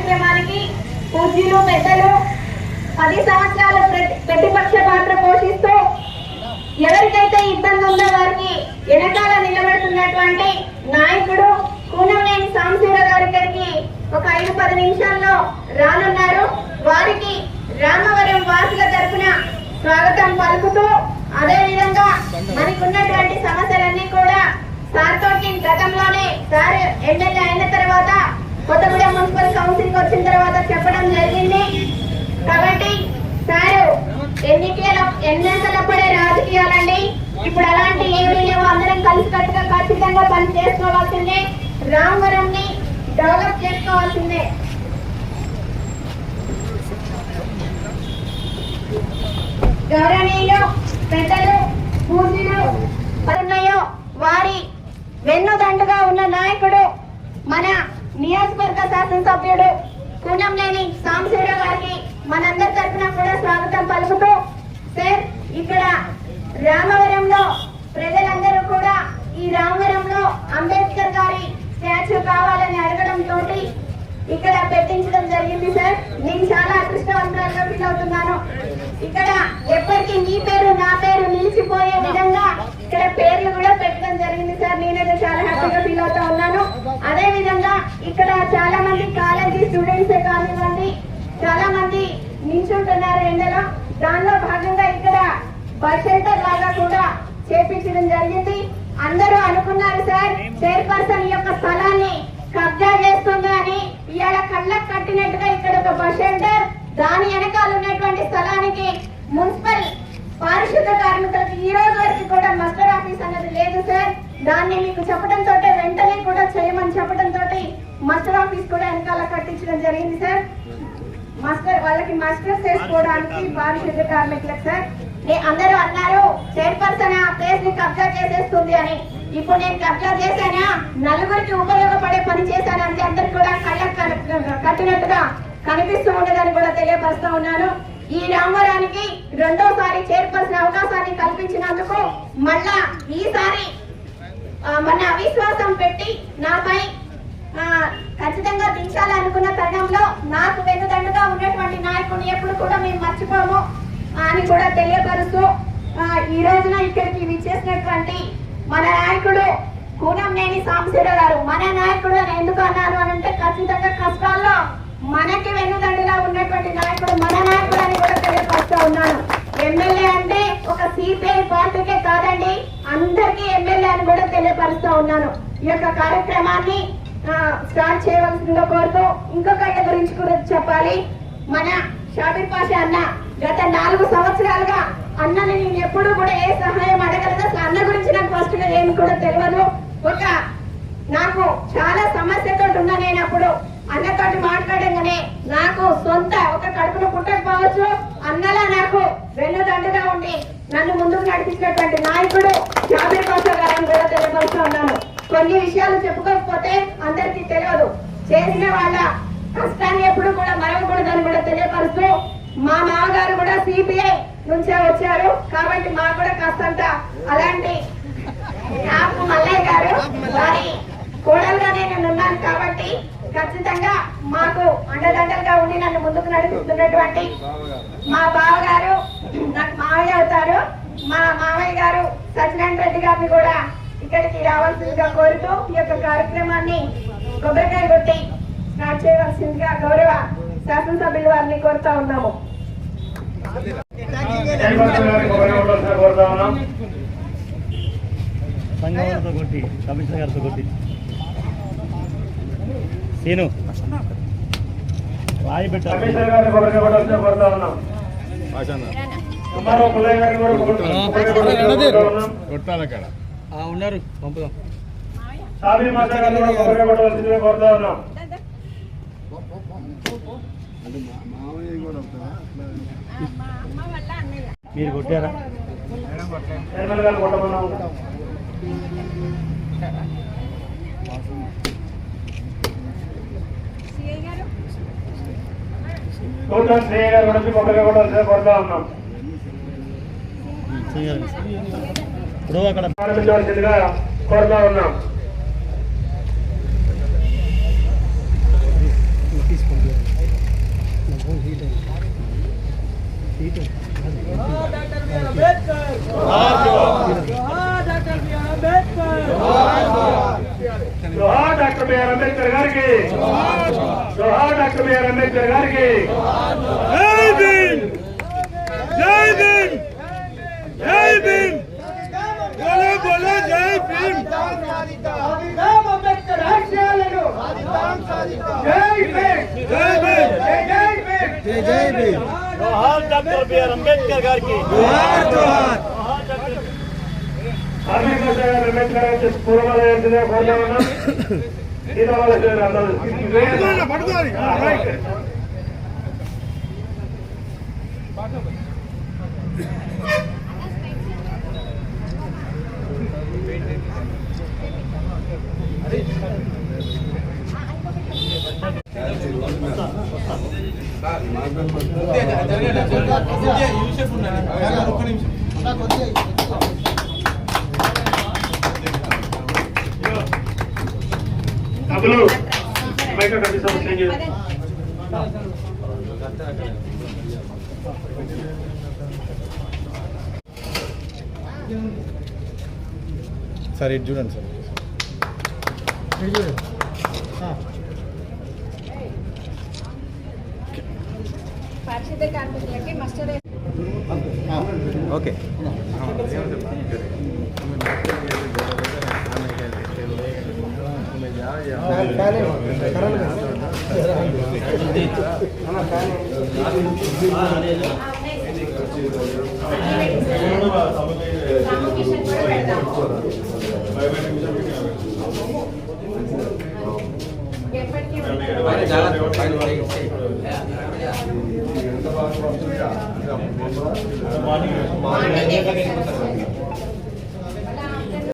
కార్యక్రమానికి పూజ్యులు పెద్దలు 10 సంవత్సరాలు ప్రతిపక్ష పాత్ర పోషిస్తూ ఎవరికైతే ఇబ్బంది ఉందో వారికి వెనకాల నిలబడుతున్నటువంటి నాయకుడు కూనంనేని సాంబశివరావు గారి దగ్గరికి ఒక 5-10 నిమిషాల్లో రానున్నారు. వారికి రామవరం వాసుల తరఫున స్వాగతం పలుకుతూ అదే విధంగా మనకున్నటువంటి సమస్యలన్నీ కూడా సార్ తోటి గతంలోనే సార్ ఎమ్మెల్యే అయిన తర్వాత కొత్తగూడెం మున్సిపల్ కౌన్సిల్ వచ్చిన తర్వాత చెప్పడం జరిగింది. కాబట్టి సారు ఎన్నికలప్పుడే రాజకీయాలండి, ఇప్పుడు అలాంటి ఏమీ లేవు. అందరం కలిసికట్టుగా ఖచ్చితంగా పని చేసుకోవాల్సిందే, రామవరం ని డెవలప్ చేసుకోవాల్సిందే. గౌరవనీయులు పెద్దలు పూజలు ఉన్నాయో వారి వెన్నుదండుగా ఉన్న నాయకుడు మన నియోజకవర్గ శాసనసభ్యుడు కూనంనేని సాంబశివరావు గారికి మనందరి తరఫున కూడా స్వాగతం పలుకుతూ సార్ ఇక్కడ రామవరంలో ప్రజలందరూ కూడా ఈ రామవరంలో అంబేద్కర్ గారి స్టాచ్యూ కావాలని అడగడం తోటి ఇక్కడ పెట్టించడం జరిగింది సార్. నేను చాలా అదృష్టవంతులుగా ఫీల్ అవుతున్నాను. ఇక్కడ ఎప్పటికీ మీ పేరు నా పేరు నిలిచిపోయే విధంగా ఇక్కడ పేర్లు కూడా పెట్టడం జరిగింది సార్. నేనైతే చాలా హ్యాపీగా ఫీల్ అవుతా ఉన్నాను. అదే విధంగా ఇక్కడ చాలా మంది కాలేజీ స్టూడెంట్స్ కానివ్వండి చాలా మంది నిల్చుంటున్నారు ఎండలో. దానిలో భాగంగా ఇక్కడ బస్ షెల్టర్ లాగా కూడా చేపించడం జరిగింది. అందరూ అనుకున్నారు సార్ చైర్పర్సన్ యొక్క స్థలాన్ని కబ్జా చేస్తుంది అని. ఇవాళ కళ్ళకు కట్టినట్టుగా ఇక్కడ ఒక బస్ షెల్టర్, దాని వెనకాల ఉన్నటువంటి స్థలానికి మున్సిపల్ పారిశుద్ధ కార్మికులకు ఈ రోజు వరకు కూడా మస్టర్ ఆఫీస్ అనేది లేదు సార్. దాన్ని మీకు చెప్పడంతో వెంటనే కూడా చేయమని చెప్పడంతో మస్టర్ ఆఫీస్ కూడా వెనకాల కట్టించడం జరిగింది సార్. వాళ్ళకి మస్టర్ చేసుకోవడానికి పారిశుద్ధ కార్మికులకు సార్. అందరూ అన్నారు చైర్పర్సన్ ఆ ప్లేస్ ని కబ్జా చేసేస్తుంది అని. ఇప్పుడు నేను కబ్జా చేశానా, నలుగురికి ఉపయోగపడే పని చేశాను అంటే అందరికి కూడా కళ్ళకు కట్టినట్టుగా కనిపిస్తూ ఉండదని కూడా తెలియపరుస్తూ ఉన్నాను. ఈ రామవరానికి రెండోసారి చైర్పర్సన్ అవకాశాన్ని కల్పించినందుకు మళ్ళా ఈసారి మన అవిశ్వాసం పెట్టి నాపై ఖచ్చితంగా దించాలనుకున్న తరుణంలో నాకు వెన్నుదండుగా ఉన్నటువంటి నాయకుడిని ఎప్పుడు కూడా మేము మర్చిపోము అని కూడా తెలియపరుస్తూ ఈ రోజున ఇక్కడికి విచ్చేసినటువంటి మన నాయకుడు కూనంనేని సాంబశివరావు గారు మన నాయకుడు అని ఎందుకు అన్నారు అని అంటే ఖచ్చితంగా కష్టాల్లో మనకి వెన్నుదండుగా ఉన్నటువంటి నాయకుడు మన నాయకుడు అని కూడా తెలియపరుస్తూ ఉన్నాను. ఎమ్మెల్యే అంటే ఒక సిపిఐ పార్టీకే కాదండి, అందరికీ ఎమ్మెల్యే అని కూడా తెలియపరుస్తూ ఉన్నాను. ఈ యొక్క కార్యక్రమాన్ని స్టార్ట్ చేయవలసిందో కోరుతూ ఇంకొక గురించి కూడా చెప్పాలి. మన షాబీర్ పాషా అన్న గత 4 సంవత్సరాలుగా అన్నని నేను ఎప్పుడు కూడా ఏ సహాయం అడగలేదు. అసలు అన్న గురించి నాకు ఫస్ట్ గా ఏమి కూడా తెలియదు. నాకు చాలా సమస్యతో ఉన్నా నేను అప్పుడు అన్నతోటి మాట్లాడంగానే నాకు సొంత ఒక కడుపును పుట్టకపోవచ్చు, అన్నలా నాకు వెన్నుదండుగా ఉండి నన్ను ముందుకు నడిపించినటువంటి నాయకుడు షాబీర్ పాషా గారిని కూడా తెలియపరుస్తూ ఉన్నాను. కొన్ని విషయాలు చెప్పుకోకపోతే అందరికీ తెలియదు. చేసిన వాళ్ళ కష్టాన్ని ఎప్పుడు కూడా మరవకూడదని కూడా తెలియపరుస్తూ మా మామగారు కూడా సిపిఐ నుంచే వచ్చారు కాబట్టి మాకు కూడా కాస్తంత అలాంటి మల్లయ్య గారు వారి కోడలుగా నేను ఉన్నాను కాబట్టి ఖచ్చితంగా మాకు అండదండలుగా ఉండి నన్ను ముందుకు నడిపిస్తున్నటువంటి మా బావగారు నాకు మావయ్య అవుతారు, మా మామయ్య గారు సత్యనారాయణ రెడ్డి గారిని కూడా ఇక్కడికి రావాల్సిందిగా కోరుతూ ఈ యొక్క కార్యక్రమాన్ని కొబ్బరికాయ కొట్టి స్టార్ట్ చేయవలసిందిగా గౌరవ శాసనసభ్యుల వారిని కోరుతా ఉన్నాము. ఉన్నారు పంపుదాం. మీరు కొట్టారా? ఇప్పుడు అక్కడ కోరుతా ఉన్నాం. తీసుకుంటాం జోహార్ డాక్టర్ బిఆర్ అంబేద్కర్ గారికి, జోహార్ డాక్టర్ బిఆర్ అంబేద్కర్ గారికి. జై భీమ్, జై భీమ్, జై భీమ్, బోలో బోలో జై భీమ్. అంబేద్కర్ ఆశయాలను జై భీమ్, జై భీమ్, జై భీమ్, జై భీమ్. జోహార్ డాక్టర్ బిఆర్ అంబేద్కర్ గారికి. జోహార్ జోహార్. అంబేద్కర్ గారి పూర్వాలయంగా కోరుతా ఉన్నాం. పడుకోవాలి. అప్పుడు మైకా కట్టి సమస్య సార్ ఇది చూడండి సార్. పారిశుద్ధ కార్మికులకి మస్టర్ ఓకే. ఎప్పటికీ